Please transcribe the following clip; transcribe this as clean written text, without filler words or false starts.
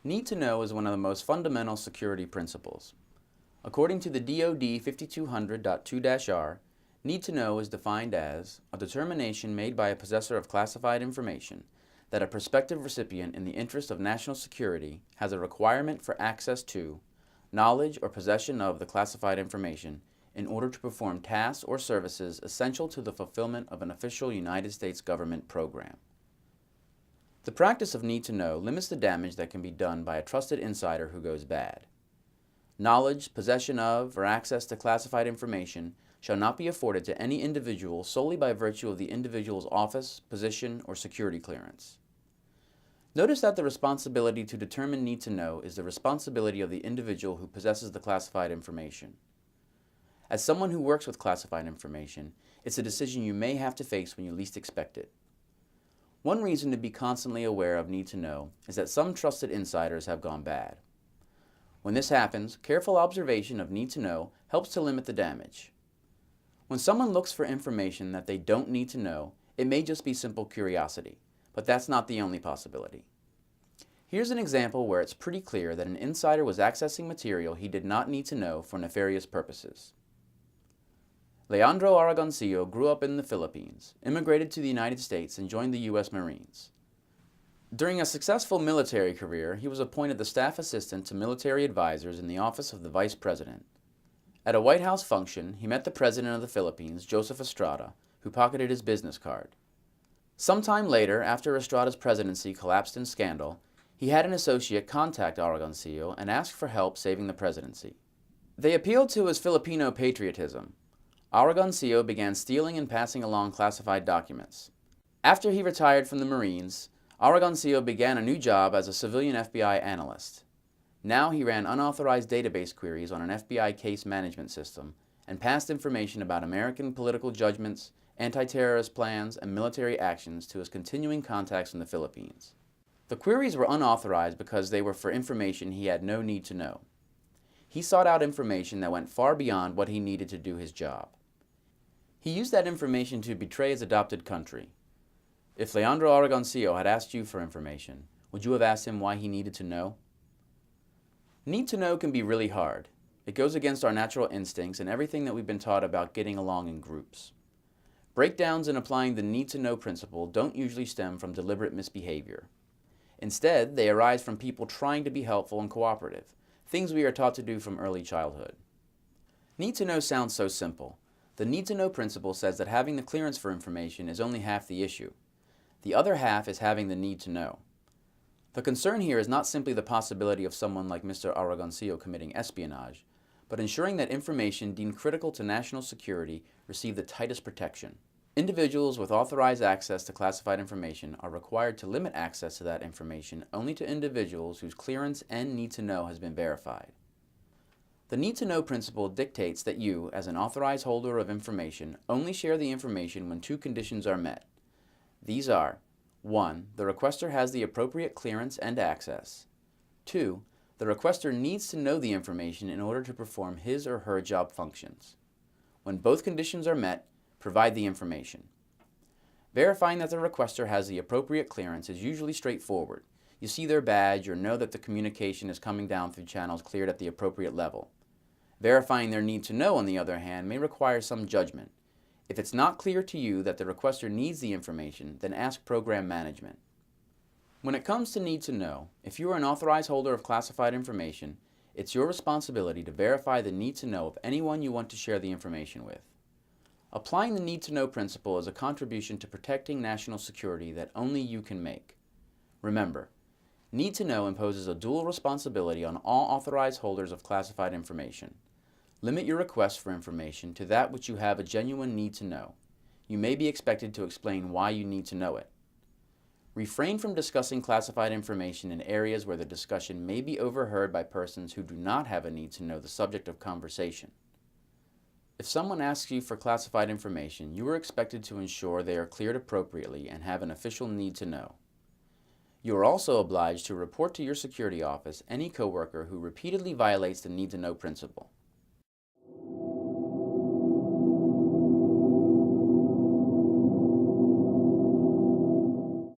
Need to know is one of the most fundamental security principles. According to the DoD 5200.2-R, need to know is defined as a determination made by a possessor of classified information that a prospective recipient in the interest of national security has a requirement for access to, knowledge or possession of the classified information in order to perform tasks or services essential to the fulfillment of an official United States government program. The practice of need to know limits the damage that can be done by a trusted insider who goes bad. Knowledge, possession of, or access to classified information shall not be afforded to any individual solely by virtue of the individual's office, position, or security clearance. Notice that the responsibility to determine need to know is the responsibility of the individual who possesses the classified information. As someone who works with classified information, it's a decision you may have to face when you least expect it. One reason to be constantly aware of need to know is that some trusted insiders have gone bad. When this happens, careful observation of need to know helps to limit the damage. When someone looks for information that they don't need to know, it may just be simple curiosity, but that's not the only possibility. Here's an example where it's pretty clear that an insider was accessing material he did not need to know for nefarious purposes. Leandro Aragoncillo grew up in the Philippines, immigrated to the United States, and joined the U.S. Marines. During a successful military career, he was appointed the staff assistant to military advisors in the office of the Vice President. At a White House function, he met the President of the Philippines, Joseph Estrada, who pocketed his business card. Sometime later, after Estrada's presidency collapsed in scandal, he had an associate contact Aragoncillo and ask for help saving the presidency. They appealed to his Filipino patriotism. Aragoncillo began stealing and passing along classified documents. After he retired from the Marines, Aragoncillo began a new job as a civilian FBI analyst. Now he ran unauthorized database queries on an FBI case management system and passed information about American political judgments, anti-terrorist plans, and military actions to his continuing contacts in the Philippines. The queries were unauthorized because they were for information he had no need to know. He sought out information that went far beyond what he needed to do his job. He used that information to betray his adopted country. If Leandro Aragoncillo had asked you for information, would you have asked him why he needed to know? Need to know can be really hard. It goes against our natural instincts and everything that we've been taught about getting along in groups. Breakdowns in applying the need to know principle don't usually stem from deliberate misbehavior. Instead, they arise from people trying to be helpful and cooperative, things we are taught to do from early childhood. Need to know sounds so simple. The need to know principle says that having the clearance for information is only half the issue. The other half is having the need to know. The concern here is not simply the possibility of someone like Mr. Aragoncillo committing espionage, but ensuring that information deemed critical to national security receive the tightest protection. Individuals with authorized access to classified information are required to limit access to that information only to individuals whose clearance and need to know has been verified. The need to know principle dictates that you, as an authorized holder of information, only share the information when two conditions are met. These are: 1. The requester has the appropriate clearance and access. 2. The requester needs to know the information in order to perform his or her job functions. When both conditions are met, provide the information. Verifying that the requester has the appropriate clearance is usually straightforward. You see their badge or know that the communication is coming down through channels cleared at the appropriate level. Verifying their need to know, on the other hand, may require some judgment. If it's not clear to you that the requester needs the information, then ask program management. When it comes to need to know, if you are an authorized holder of classified information, it's your responsibility to verify the need to know of anyone you want to share the information with. Applying the need to know principle is a contribution to protecting national security that only you can make. Remember, need to know imposes a dual responsibility on all authorized holders of classified information. Limit your request for information to that which you have a genuine need to know. You may be expected to explain why you need to know it. Refrain from discussing classified information in areas where the discussion may be overheard by persons who do not have a need to know the subject of conversation. If someone asks you for classified information, you are expected to ensure they are cleared appropriately and have an official need to know. You are also obliged to report to your security office any coworker who repeatedly violates the need to know principle.